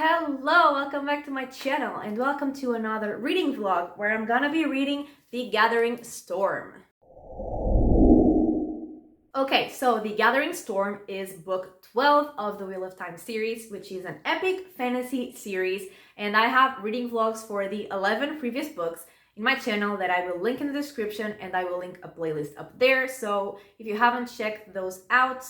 Hello, welcome back to my channel and welcome to another reading vlog where I'm gonna be reading The Gathering Storm. Okay, so The Gathering Storm is book 12 of the Wheel of Time series, which is an epic fantasy series, and I have reading vlogs for the 11 previous books in my channel that I will link in the description, and I will link a playlist up there. So if you haven't checked those out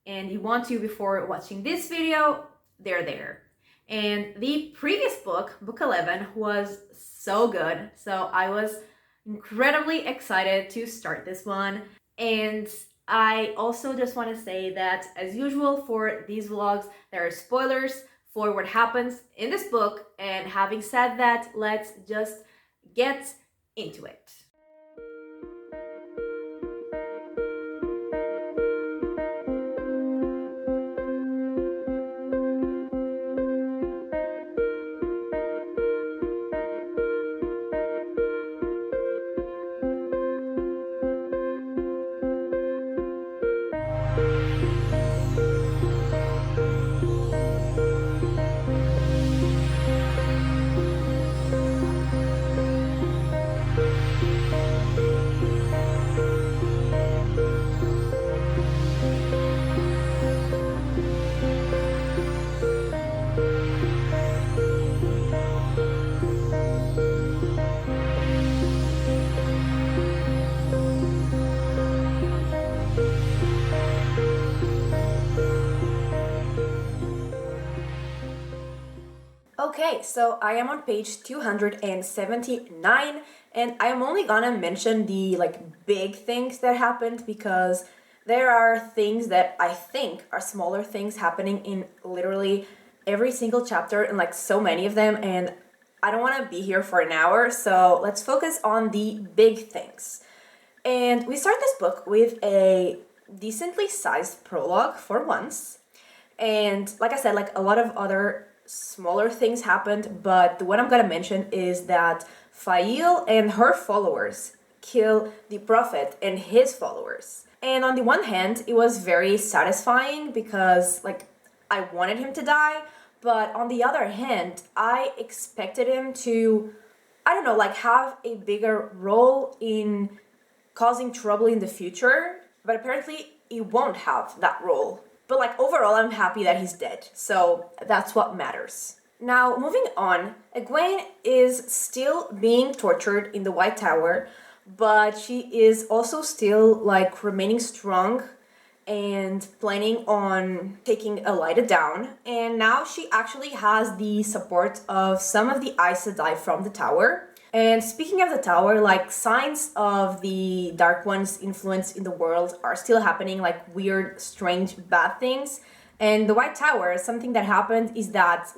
and you want to before watching this video, they're there. And the previous book, book 11, was so good. So I was incredibly excited to start this one. And I also just want to say that, as usual for these vlogs, there are spoilers for what happens in this book. And having said that, let's just get into it. Okay, so I am on page 279, and I am only gonna mention the big things that happened because there are things that I think are smaller things happening in literally every single chapter and so many of them, and I don't want to be here for an hour, so let's focus on the big things. And we start this book with a decently sized prologue for once, and like I said, a lot of other smaller things happened, but the one I'm gonna mention is that Fail and her followers kill the prophet and his followers. And on the one hand, it was very satisfying because I wanted him to die, but on the other hand, I expected him to, I don't know, have a bigger role in causing trouble in the future, but apparently he won't have that role. But overall, I'm happy that he's dead, so that's what matters. Now, moving on, Egwene is still being tortured in the White Tower, but she is also still remaining strong and planning on taking Elida down. And now she actually has the support of some of the Aes Sedai from the tower. And speaking of the tower, signs of the Dark One's influence in the world are still happening, weird, strange, bad things. And the White Tower, something that happened is that,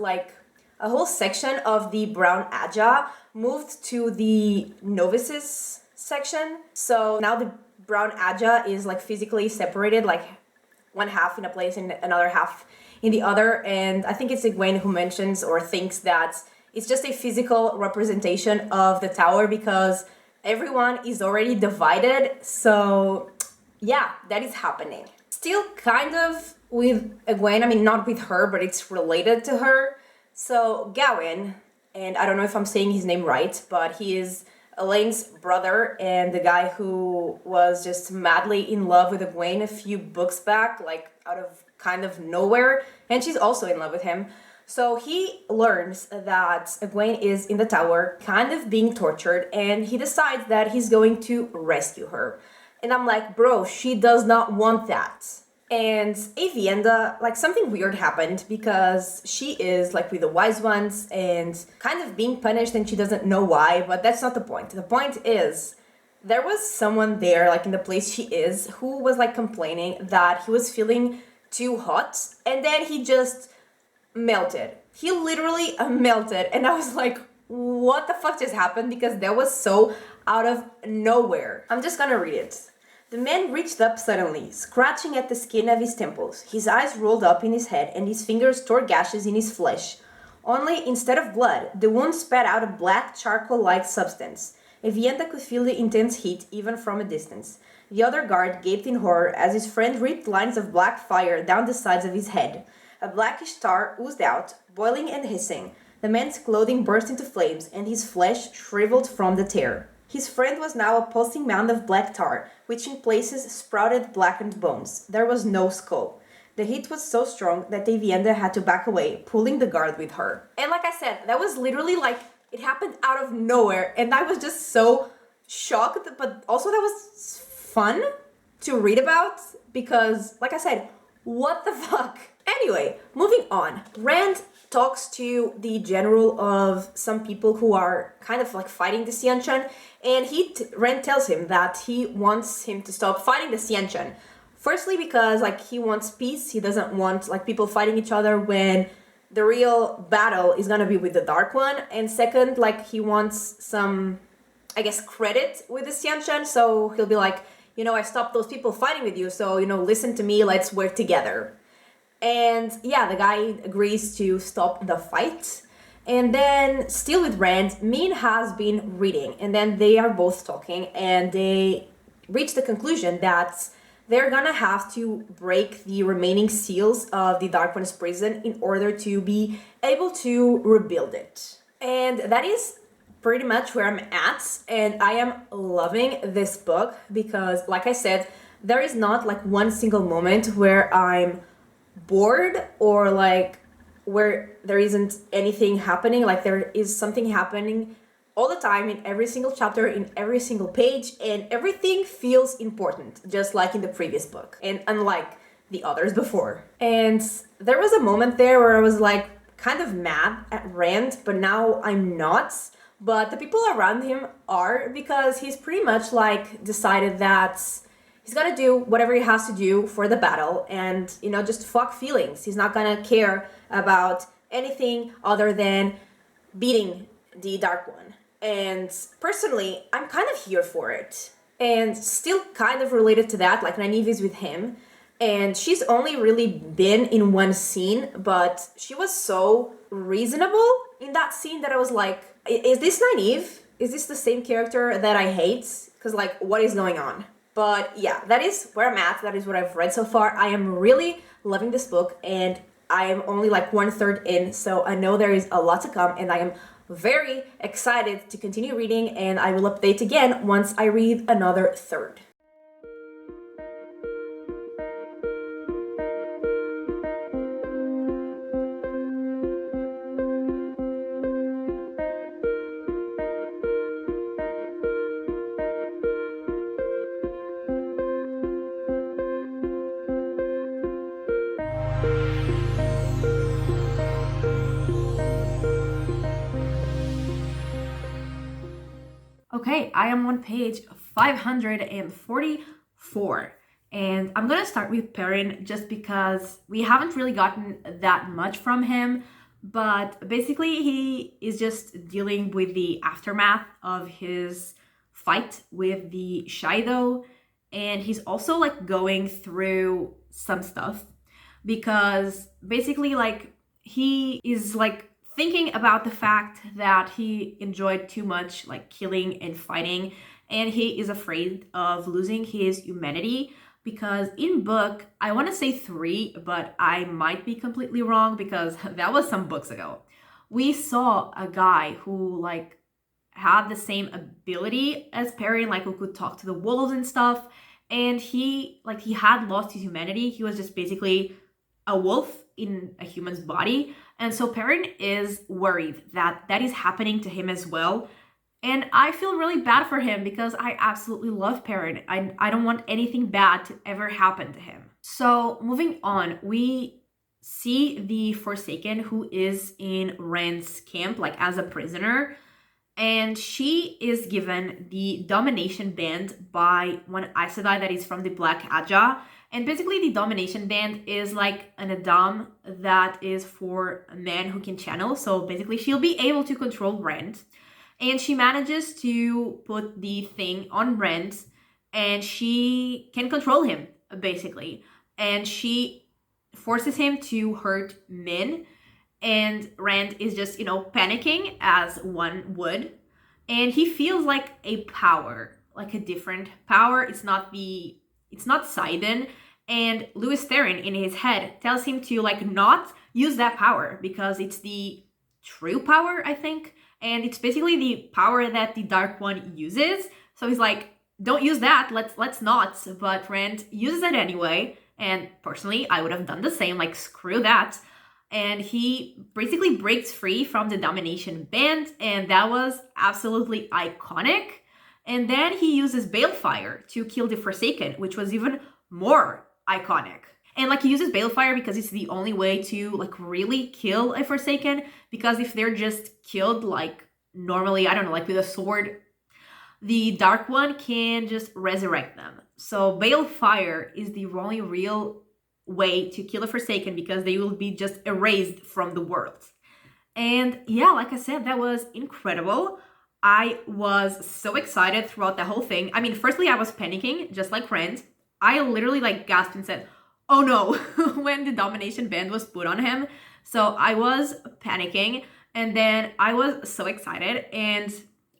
a whole section of the Brown Aja moved to the Novices section. So now the Brown Aja is, physically separated, one half in a place and another half in the other. And I think it's Egwene who mentions or thinks that it's just a physical representation of the tower because everyone is already divided. So yeah, that is happening. Still kind of with Egwene, I mean not with her, but it's related to her. So Gawain, and I don't know if I'm saying his name right, but he is Elaine's brother and the guy who was just madly in love with Egwene a few books back, out of kind of nowhere, and she's also in love with him. So he learns that Egwene is in the tower, kind of being tortured, and he decides that he's going to rescue her. And I'm like, bro, she does not want that. And Avienda, something weird happened because she is, with the wise ones and kind of being punished and she doesn't know why, but that's not the point. The point is, there was someone there, in the place she is, who was, complaining that he was feeling too hot, and then he just melted. He literally melted, and I was like, what the fuck just happened? Because that was so out of nowhere. I'm just gonna read it. The man reached up suddenly, scratching at the skin of his temples. His eyes rolled up in his head, and his fingers tore gashes in his flesh. Only, instead of blood, the wound spat out a black charcoal-like substance. Avienda could feel the intense heat even from a distance. The other guard gaped in horror as his friend ripped lines of black fire down the sides of his head. A blackish tar oozed out, boiling and hissing. The man's clothing burst into flames, and his flesh shriveled from the tear. His friend was now a pulsing mound of black tar, which in places sprouted blackened bones. There was no skull. The heat was so strong that Davienda had to back away, pulling the guard with her. And like I said, that was literally like, it happened out of nowhere, and I was just so shocked, but also that was fun to read about, because, like I said, what the fuck? Anyway, moving on. Rand talks to the general of some people who are kind of like fighting the Xianchen, and Rand tells him that he wants him to stop fighting the Xianchen. Firstly, because like he wants peace. He doesn't want like people fighting each other when the real battle is gonna be with the Dark One. And second, like he wants some, I guess, credit with the Xianchen. So he'll be like, I stopped those people fighting with you. So, listen to me. Let's work together. And yeah, the guy agrees to stop the fight. And then, still with Rand, Min has been reading. And then they are both talking. And they reach the conclusion that they're gonna have to break the remaining seals of the Dark One's prison in order to be able to rebuild it. And that is pretty much where I'm at. And I am loving this book because, like I said, there is not like one single moment where I'm bored or like where there isn't anything happening. Like there is something happening all the time in every single chapter, in every single page, and everything feels important, just like in the previous book and unlike the others before. And there was a moment there where I was like kind of mad at Rand, but now I'm not. But the people around him are, because he's pretty much like decided that he's gonna do whatever he has to do for the battle and, just fuck feelings. He's not gonna care about anything other than beating the Dark One. And personally, I'm kind of here for it. And still kind of related to that, like Nynaeve is with him. And she's only really been in one scene, but she was so reasonable in that scene that I was like, is this Nynaeve? Is this the same character that I hate? Because like, what is going on? But yeah, that is where I'm at. That is what I've read so far. I am really loving this book, and I am only like 1/3 in, so I know there is a lot to come, and I am very excited to continue reading, and I will update again once I read another third. Okay, I am on page 544, and I'm gonna start with Perrin just because we haven't really gotten that much from him, but basically he is just dealing with the aftermath of his fight with the Shido, and he's also like going through some stuff because basically like he is like thinking about the fact that he enjoyed too much like killing and fighting, and he is afraid of losing his humanity because in book, I want to say 3, but I might be completely wrong because that was some books ago. We saw a guy who like had the same ability as Perrin, like who could talk to the wolves and stuff, and he had lost his humanity. He was just basically a wolf in a human's body. And so Perrin is worried that that is happening to him as well. And I feel really bad for him because I absolutely love Perrin. I don't want anything bad to ever happen to him. So moving on, we see the Forsaken who is in Rand's camp, like as a prisoner. And she is given the domination band by one Aes Sedai that is from the Black Aja. And basically the domination band is like an Adam that is for a man who can channel. So basically she'll be able to control Rand. And she manages to put the thing on Rand and she can control him, basically. And she forces him to hurt Min. And Rand is just, panicking as one would. And he feels like a power, like a different power. It's not Sidon. And Louis Theron in his head tells him to like not use that power because it's the true power, I think. And it's basically the power that the Dark One uses. So he's like, don't use that, let's not. But Rand uses it anyway. And personally, I would have done the same, like screw that. And he basically breaks free from the domination band, and that was absolutely iconic. And then he uses Balefire to kill the Forsaken, which was even more iconic. And like he uses Balefire because it's the only way to like really kill a Forsaken, because if they're just killed like normally, I don't know, like with a sword, the Dark One can just resurrect them. So Balefire is the only real way to kill a Forsaken because they will be just erased from the world. And yeah, like I said, that was incredible. I was so excited throughout the whole thing. I mean, firstly, I was panicking, just like Rand. I literally like gasped and said, oh no, when the domination band was put on him. So I was panicking, and then I was so excited, and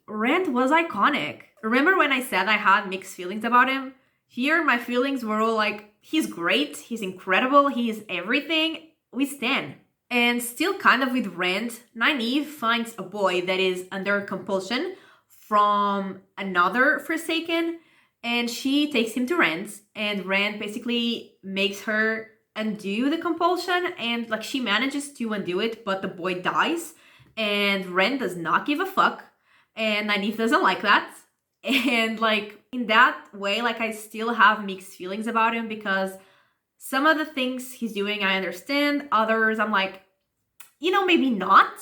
Rand was iconic. Remember when I said I had mixed feelings about him? Here, my feelings were all like, he's great, he's incredible, he's everything, we stan. And still kind of with Rand, Nynaeve finds a boy that is under compulsion from another Forsaken, and she takes him to Rand, and Rand basically makes her undo the compulsion, and like she manages to undo it, but the boy dies, and Rand does not give a fuck, and Nynaeve doesn't like that. And like in that way, like I still have mixed feelings about him, because some of the things he's doing I understand, others I'm like, you know, maybe not.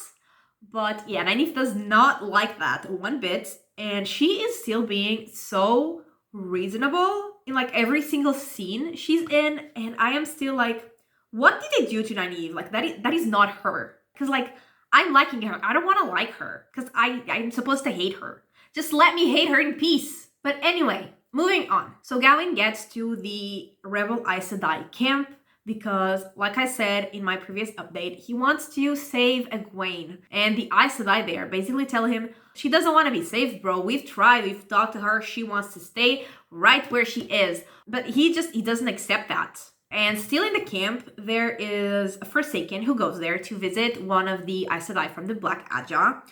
But yeah, Nynaeve does not like that one bit, and she is still being so reasonable in like every single scene she's in, and I am still like, what did they do to Nynaeve? Like that is not her. Because like I'm liking her, I don't want to like her because I'm supposed to hate her. Just let me hate her in peace. But anyway, moving on. So Gawain gets to the Rebel Aes Sedai camp because, like I said in my previous update, he wants to save Egwene. And the Aes Sedai there basically tell him, she doesn't want to be saved, bro. We've tried, we've talked to her, she wants to stay right where she is. But he doesn't accept that. And still in the camp, there is a Forsaken who goes there to visit one of the Aes Sedai from the Black Aja.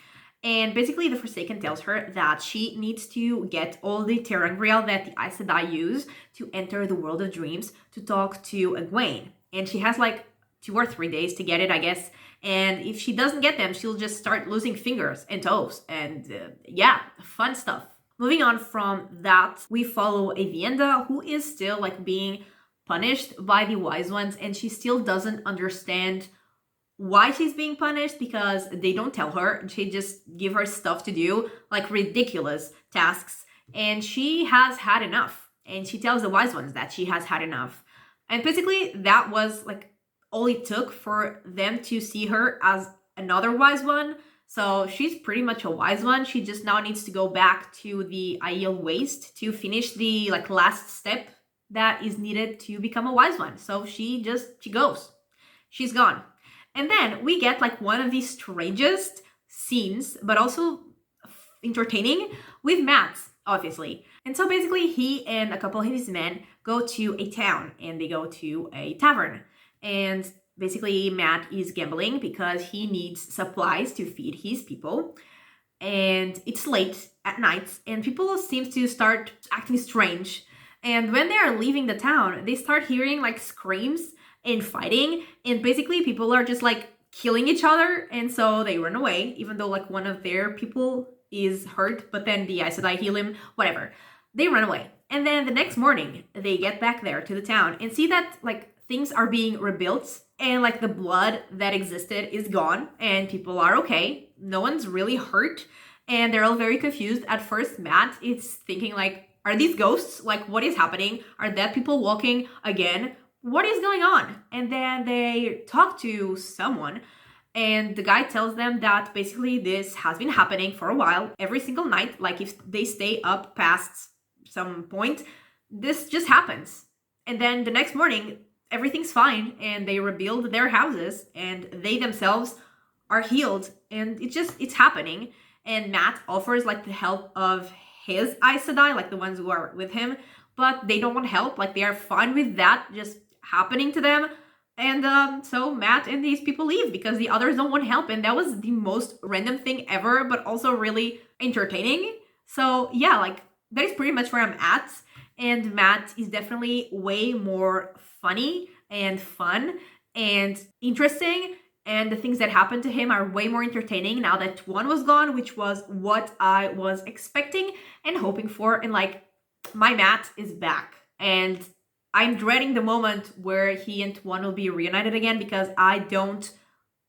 And basically the Forsaken tells her that she needs to get all the ter'angreal that the Aes Sedai use to enter the world of dreams to talk to Egwene. And she has like 2 or 3 days to get it, I guess. And if she doesn't get them, she'll just start losing fingers and toes. And yeah, fun stuff. Moving on from that, we follow Avienda, who is still like being punished by the Wise Ones. And she still doesn't understand why she's being punished, because they don't tell her. They just give her stuff to do, like ridiculous tasks, and she has had enough. And she tells the Wise Ones that she has had enough. And basically that was like all it took for them to see her as another Wise One. So she's pretty much a Wise One. She just now needs to go back to the Aiel Waste to finish the like last step that is needed to become a Wise One. So she goes. She's gone. And then we get like one of the strangest scenes, but also entertaining, with Matt, obviously. And so basically he and a couple of his men go to a town, and they go to a tavern. And basically Matt is gambling because he needs supplies to feed his people. And it's late at night, and people seem to start acting strange. And when they are leaving the town, they start hearing like screams and fighting, and basically people are just like killing each other, and so they run away, even though like one of their people is hurt, but then the Aes Sedai heal him, whatever. They run away. And then the next morning, they get back there to the town and see that like things are being rebuilt, and like the blood that existed is gone, and people are okay. No one's really hurt, and they're all very confused. At first, Matt is thinking like, are these ghosts? Like, what is happening? Are dead people walking again? What is going on? And then they talk to someone, and the guy tells them that basically this has been happening for a while, every single night. Like if they stay up past some point, this just happens. And then the next morning, everything's fine, and they rebuild their houses, and they themselves are healed, and it's happening. And Matt offers like the help of his Aes Sedai, like the ones who are with him, but they don't want help. Like, they are fine with that just happening to them. And so Matt and these people leave because the others don't want help. And that was the most random thing ever, but also really entertaining. So yeah, like, that is pretty much where I'm at. And Matt is definitely way more funny and fun and interesting. And the things that happened to him are way more entertaining now that Tuan was gone, which was what I was expecting and hoping for. And like, my Matt is back. And I'm dreading the moment where he and Tuan will be reunited again because I don't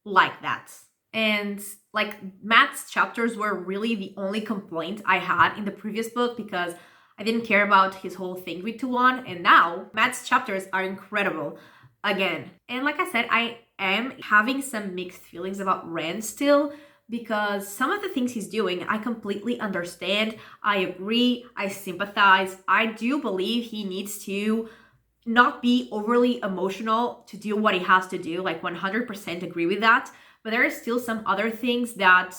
like that. And like, Matt's chapters were really the only complaint I had in the previous book because I didn't care about his whole thing with Tuan, and now Matt's chapters are incredible again. And like I said, I am having some mixed feelings about Rand still because some of the things he's doing, I completely understand. I agree. I sympathize. I do believe he needs to not be overly emotional to do what he has to do. Like, 100% agree with that. But there are still some other things that,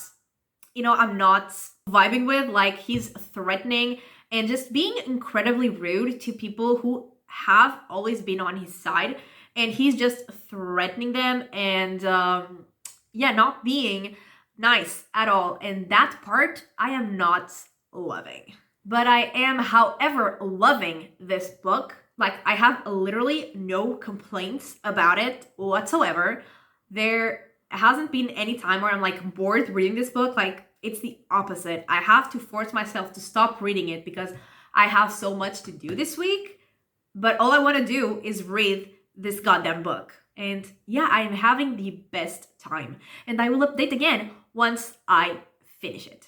I'm not vibing with. Like, he's threatening and just being incredibly rude to people who have always been on his side. And he's just threatening them and, not being nice at all. And that part I am not loving. But I am, however, loving this book. Like, I have literally no complaints about it whatsoever. There hasn't been any time where I'm like bored reading this book. Like, it's the opposite. I have to force myself to stop reading it because I have so much to do this week. But all I want to do is read this goddamn book. And yeah, I'm having the best time. And I will update again once I finish it.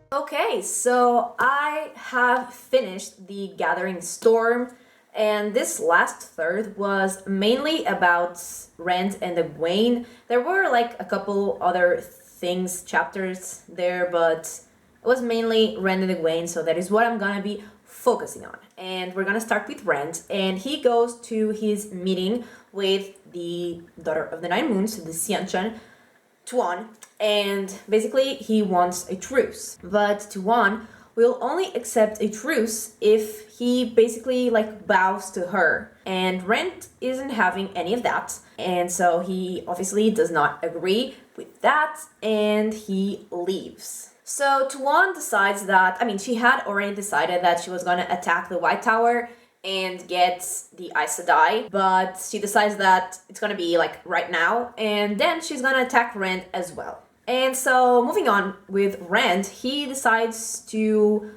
Okay, so I have finished The Gathering Storm, and this last third was mainly about Rand and Egwene. There were like a couple other things, chapters there, but it was mainly Rand and Egwene, so that is what I'm gonna be focusing on. And we're gonna start with Rand, and he goes to his meeting with the Daughter of the Nine Moons, the Xianchan, Tuan, and basically he wants a truce. But Tuan will only accept a truce if he basically like bows to her. And Rand isn't having any of that, and so he obviously does not agree with that, and he leaves. So Tuan decides that, she had already decided that she was gonna attack the White Tower and get the Aes Sedai, but she decides that it's gonna be like right now, and then she's gonna attack Rand as well. And so moving on with Rand, he decides to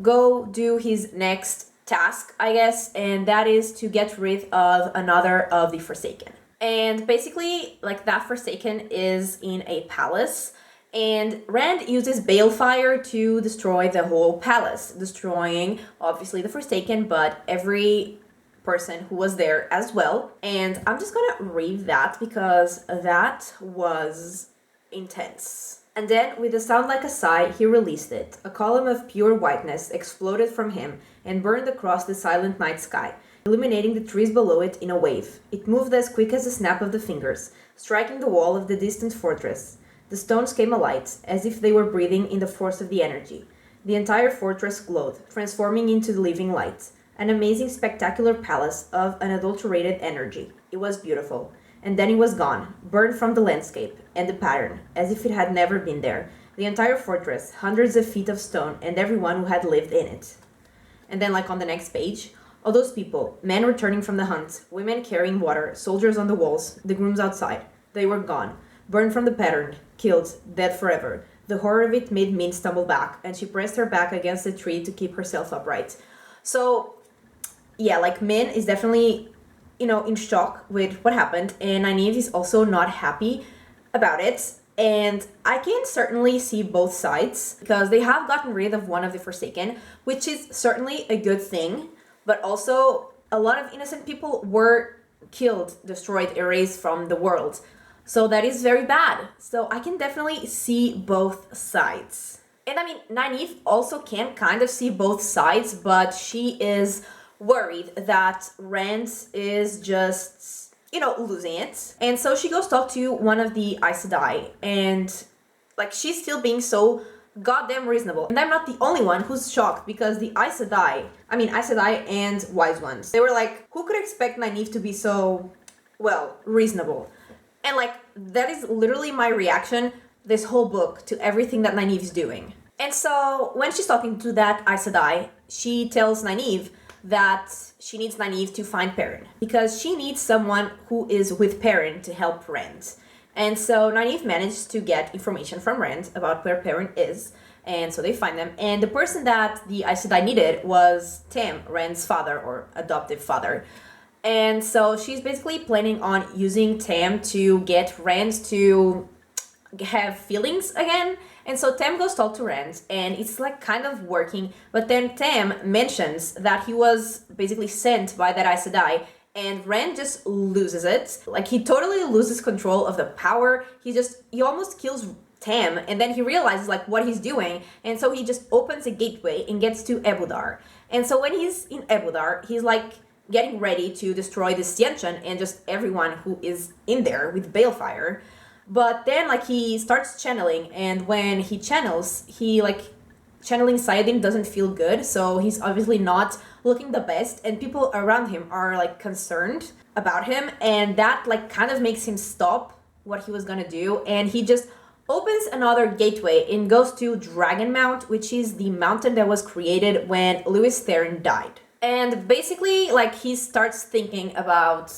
go do his next task, I guess, and that is to get rid of another of the Forsaken. And basically, like, that Forsaken is in a palace, and Rand uses balefire to destroy the whole palace, destroying obviously the Forsaken, but every person who was there as well. And I'm just gonna read that because that was intense. And then, with a sound like a sigh, he released it. A column of pure whiteness exploded from him and burned across the silent night sky, illuminating the trees below it in a wave. It moved as quick as a snap of the fingers, striking the wall of the distant fortress. The stones came alight, as if they were breathing in the force of the energy. The entire fortress glowed, transforming into the living light. An amazing, spectacular palace of unadulterated energy. It was beautiful. And then it was gone, burned from the landscape and the pattern, as if it had never been there. The entire fortress, hundreds of feet of stone, and everyone who had lived in it. And then, like on the next page, all those people, men returning from the hunt, women carrying water, soldiers on the walls, the grooms outside, they were gone. Burned from the pattern, killed, dead forever. The horror of it made Min stumble back, and she pressed her back against the tree to keep herself upright. So, yeah, like, Min is definitely in shock with what happened, and Nynaeve is also not happy about it. And I can certainly see both sides because they have gotten rid of one of the Forsaken, which is certainly a good thing, but also a lot of innocent people were killed, destroyed, erased from the world. So that is very bad. So I can definitely see both sides. And I mean, Nynaeve also can kind of see both sides, but she is worried that Rand is just, losing it. And so she goes talk to one of the Aes Sedai, and like she's still being so goddamn reasonable. And I'm not the only one who's shocked because the Aes Sedai and Wise Ones, they were like, who could expect Nynaeve to be so, reasonable? And like, that is literally my reaction this whole book to everything that Nynaeve is doing. And so when she's talking to that Aes Sedai, she tells Nynaeve that she needs Nynaeve to find Perrin because she needs someone who is with Perrin to help Rand. And so Nynaeve managed to get information from Rand about where Perrin is, and so they find them. And the person that the Aes Sedai needed was Tam, Rand's father or adoptive father. And so she's basically planning on using Tam to get Rand to have feelings again. And so Tam goes talk to Rand, and it's like kind of working. But then Tam mentions that he was basically sent by that Aes Sedai, and Rand just loses it. Like, he totally loses control of the power. He almost kills Tam, and then he realizes like what he's doing, and so he just opens a gateway and gets to Ebudar. And so when he's in Ebudar, he's like getting ready to destroy the Sienchen and just everyone who is in there with Balefire. But then, like, he starts channeling, and when he channels, channeling Sayadin doesn't feel good, so he's obviously not looking the best, and people around him are, like, concerned about him, and that, like, kind of makes him stop what he was gonna do, and he just opens another gateway and goes to Dragon Mount, which is the mountain that was created when Lewis Theron died. And basically, like, he starts thinking about,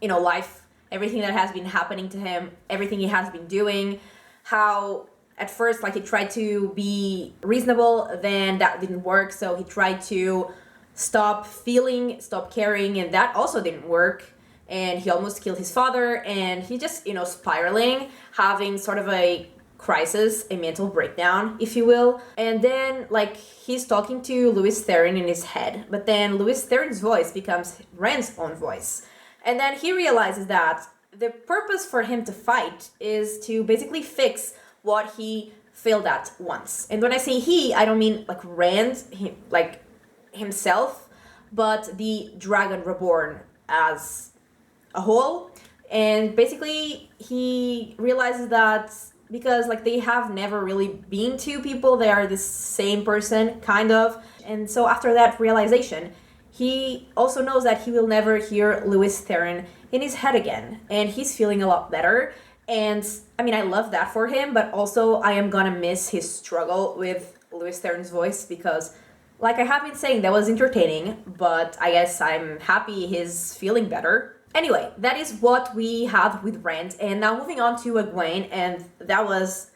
life, everything that has been happening to him, everything he has been doing, how at first, like, he tried to be reasonable, then that didn't work, so he tried to stop caring, and that also didn't work, and he almost killed his father, and he just, spiraling, having sort of a crisis, a mental breakdown, if you will. And then, like, he's talking to Lewis Theron in his head, but then Lewis Theron's voice becomes Rand's own voice. And then he realizes that the purpose for him to fight is to basically fix what he failed at once. And when I say he, I don't mean like Rand, himself, but the Dragon Reborn as a whole. And basically he realizes that because like they have never really been two people, they are the same person, kind of. And so after that realization, he also knows that he will never hear Lewis Theron in his head again, and he's feeling a lot better. And I mean, I love that for him, but also I am gonna miss his struggle with Lewis Theron's voice because, like I have been saying, that was entertaining, but I guess I'm happy he's feeling better. Anyway, that is what we had with Rand, and now moving on to Egwene, and that was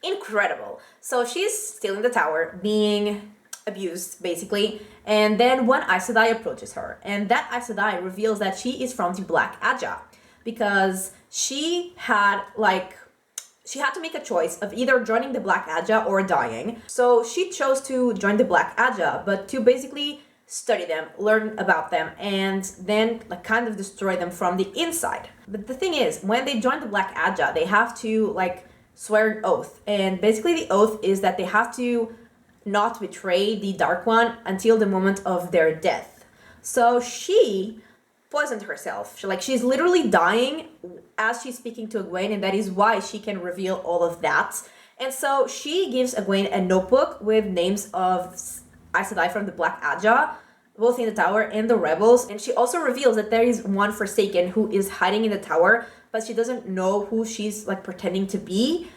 incredible. So she's still in the tower, being abused, basically, and then one Aes Sedai approaches her, and that Aes Sedai reveals that she is from the Black Aja, because she had to make a choice of either joining the Black Aja or dying. So she chose to join the Black Aja, but to basically study them, learn about them, and then like kind of destroy them from the inside. But the thing is, when they join the Black Aja, they have to like swear an oath, and basically the oath is that they have to not betray the Dark One until the moment of their death. So she poisoned herself. She's literally dying as she's speaking to Egwene, and that is why she can reveal all of that. And so she gives Egwene a notebook with names of Aes Sedai from the Black Aja, both in the tower and the rebels. And she also reveals that there is one Forsaken who is hiding in the tower, but she doesn't know who she's like pretending to be.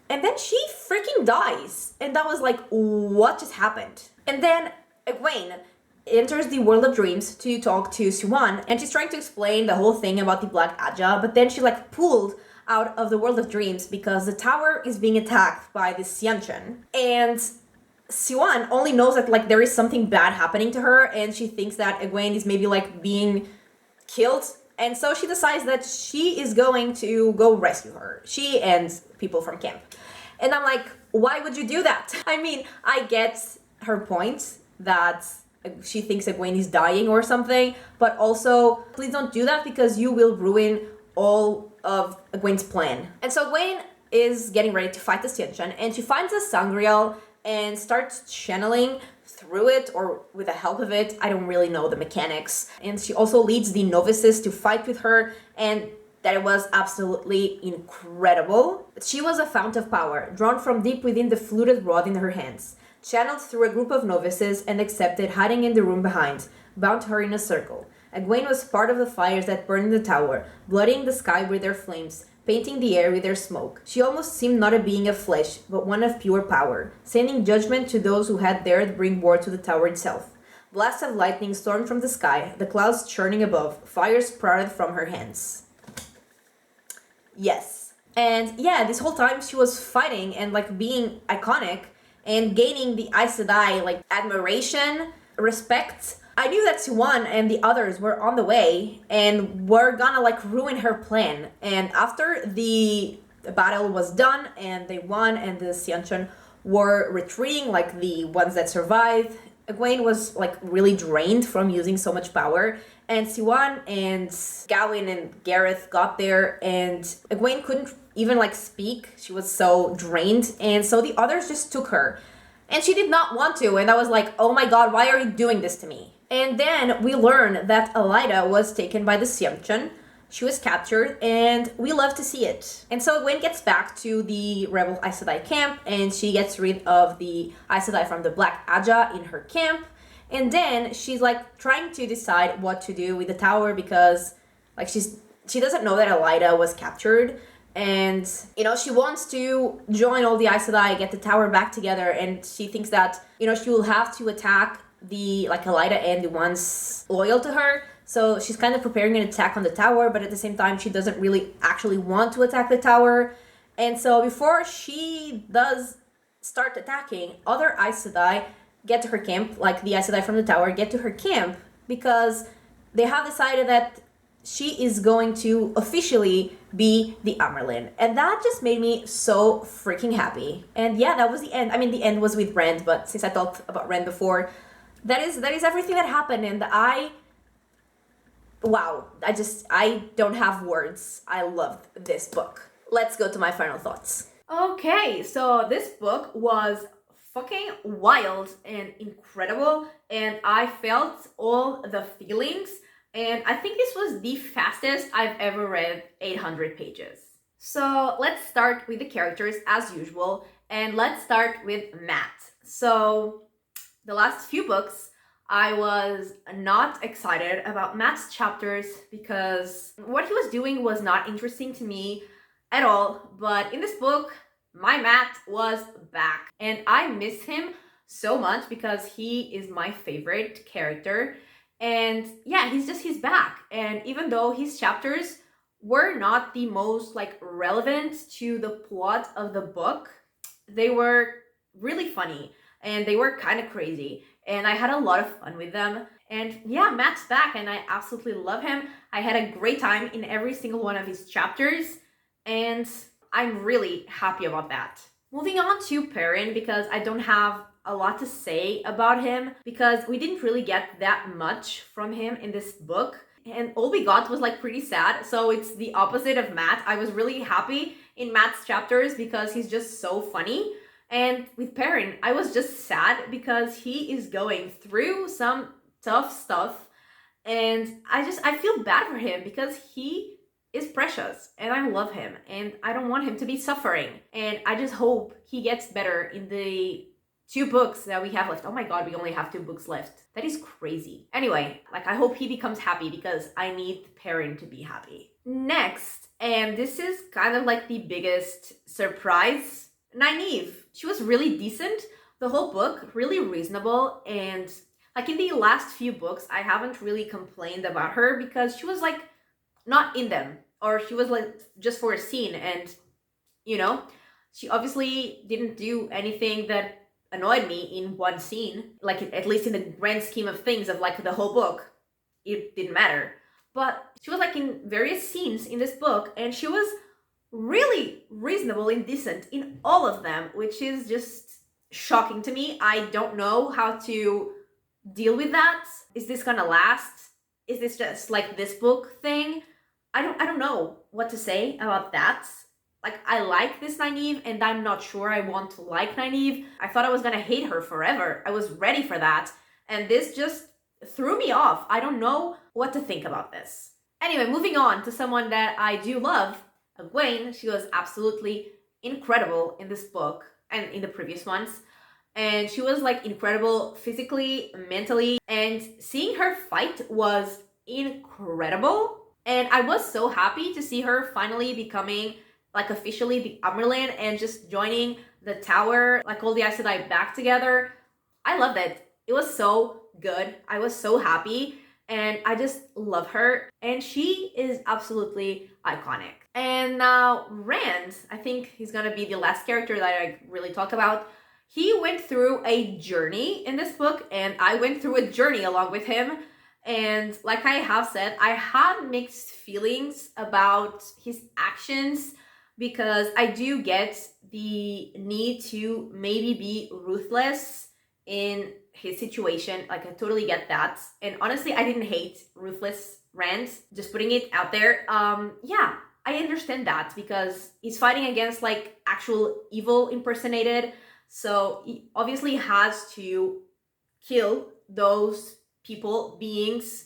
And then she freaking dies. And that was like, what just happened? And then Egwene enters the World of Dreams to talk to Siwan, and she's trying to explain the whole thing about the Black Aja, but then she's like pulled out of the World of Dreams because the tower is being attacked by the Sienchen. And Siwan only knows that like there is something bad happening to her, and she thinks that Egwene is maybe like being killed And so she decides that she is going to go rescue her. She and people from camp. And I'm like, why would you do that? I mean, I get her point that she thinks Egwene is dying or something, but also, please don't do that because you will ruin all of Egwene's plan. And so Egwene is getting ready to fight the Xianchen, and she finds a sangreal and starts channeling through it or with the help of it. I don't really know the mechanics. And she also leads the novices to fight with her, and that was absolutely incredible. She was a fount of power, drawn from deep within the fluted rod in her hands, channeled through a group of novices and accepted, hiding in the room behind, bound her in a circle. Egwene was part of the fires that burned the tower, blooding the sky with their flames, painting the air with their smoke. She almost seemed not a being of flesh, but one of pure power, sending judgment to those who had dared bring war to the tower itself. Blasts of lightning stormed from the sky, the clouds churning above, fire sprouted from her hands. Yes. And yeah, this whole time she was fighting and like being iconic and gaining the Aes Sedai like admiration, respect. I knew that Siwan and the others were on the way and were gonna like ruin her plan. And after the battle was done and they won and the Xianchen were retreating, like the ones that survived, Egwene was like really drained from using so much power. And Siwan and Gawain and Gareth got there and Egwene couldn't even like speak. She was so drained. And so the others just took her. And she did not want to. And I was like, oh my god, why are you doing this to me? And then we learn that Elaida was taken by the Xianchen. She was captured, and we love to see it. And so Egwene gets back to the rebel Aes Sedai camp, and she gets rid of the Aes Sedai from the Black Aja in her camp. And then she's like trying to decide what to do with the tower because like she doesn't know that Elaida was captured. And, you know, she wants to join all the Aes Sedai, get the tower back together, and she thinks that, you know, she will have to attack the, like, Elaida and the ones loyal to her. So she's kind of preparing an attack on the tower, but at the same time, she doesn't really actually want to attack the tower. And so before she does start attacking, other Aes Sedai get to her camp, like the Aes Sedai from the tower get to her camp, because they have decided that she is going to officially be the Amerlin. And that just made me so freaking happy. And yeah, that was the end. I mean, the end was with Rand, but since I talked about Rand before, that is everything that happened. And wow, I don't have words. I loved this book. Let's go to my final thoughts. Okay, so this book was fucking wild and incredible, and I felt all the feelings, and I think this was the fastest I've ever read 800 pages. So let's start with the characters as usual, and let's start with Matt. So the last few books, I was not excited about Matt's chapters because what he was doing was not interesting to me at all, but in this book, my Matt was back, and I miss him so much because he is my favorite character. And yeah, he's back. And even though his chapters were not the most like relevant to the plot of the book, they were really funny and they were kind of crazy. And I had a lot of fun with them. And yeah, Matt's back and I absolutely love him. I had a great time in every single one of his chapters. And I'm really happy about that. Moving on to Perrin, because I don't have a lot to say about him because we didn't really get that much from him in this book. And all we got was like pretty sad. So it's the opposite of Matt. I was really happy in Matt's chapters because he's just so funny. And with Perrin, I was just sad because he is going through some tough stuff. And I feel bad for him because he is precious and I love him and I don't want him to be suffering. And I just hope he gets better in the 2 books that we have left. Oh my god, we only have 2 books left. That is crazy. Anyway, like I hope he becomes happy because I need Perrin to be happy. Next, and this is kind of like the biggest surprise, Nynaeve. She was really decent. The whole book, really reasonable, and like in the last few books, I haven't really complained about her because she was like not in them, or she was like just for a scene, and you know, she obviously didn't do anything that annoyed me in one scene, like at least in the grand scheme of things of like the whole book, it didn't matter. but she was like in various scenes in this book, and she was really reasonable and decent in all of them, which is just shocking to me. I don't know how to deal with that. Is this gonna last? Is this just like this book thing? I don't know what to say about that. Like, I like this Nynaeve, and I'm not sure I want to like Nynaeve. I thought I was gonna hate her forever. I was ready for that, and this just threw me off. I don't know what to think about this. Anyway, moving on to someone that I do love, Egwene. She was absolutely incredible in this book and in the previous ones. And she was like incredible physically, mentally, and seeing her fight was incredible. And I was so happy to see her finally becoming like officially the Amyrlin and just joining the tower, like all the Aes Sedai back together. I loved it. It was so good. I was so happy, and I just love her, and she is absolutely iconic. And now Rand, I think he's gonna be the last character that I really talk about. He went through a journey in this book, and I went through a journey along with him. And like I have said, I had mixed feelings about his actions, because I do get the need to maybe be ruthless in his situation. Like, I totally get that. And honestly, I didn't hate ruthless Rand, just putting it out there. Yeah, I understand that, because he's fighting against like actual evil impersonated. So he obviously has to kill those people, beings.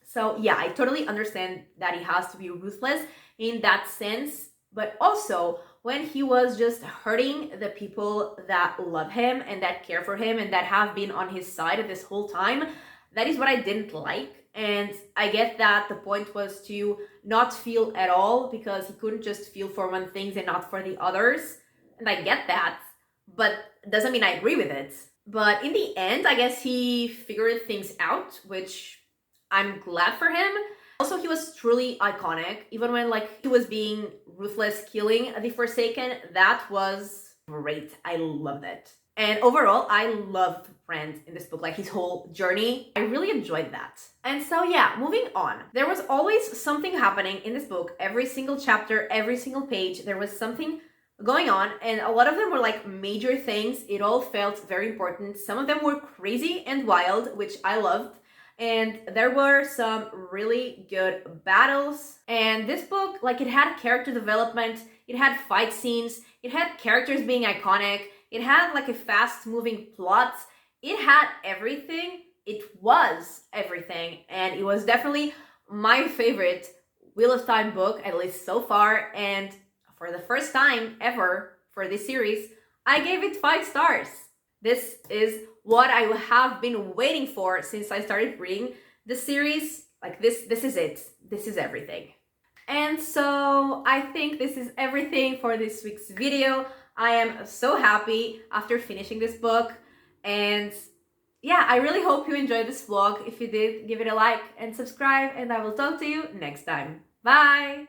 So yeah, I totally understand that he has to be ruthless in that sense. But also, when he was just hurting the people that love him and that care for him and that have been on his side this whole time, that is what I didn't like. And I get that the point was to not feel at all, because he couldn't just feel for one thing and not for the others. And I get that, but it doesn't mean I agree with it. But in the end, I guess he figured things out, which I'm glad for him. Also, he was truly iconic. Even when like he was being ruthless, killing the Forsaken, that was great. I loved it. And overall, I loved Rand in this book, like his whole journey. I really enjoyed that. And so yeah, moving on. There was always something happening in this book. Every single chapter, every single page, there was something going on, and a lot of them were like major things. It all felt very important. Some of them were crazy and wild, which I loved. And there were some really good battles. And this book, like, it had character development, it had fight scenes, it had characters being iconic, it had like a fast moving plot, it had everything. It was everything, and it was definitely my favorite Wheel of Time book, at least so far. And for the first time ever for this series, I gave it 5 stars. This is what I have been waiting for since I started reading the series. Like, this is it. This is everything. And so I think this is everything for this week's video. I am so happy after finishing this book. And yeah, I really hope you enjoyed this vlog. If you did, give it a like and subscribe, and I will talk to you next time. Bye!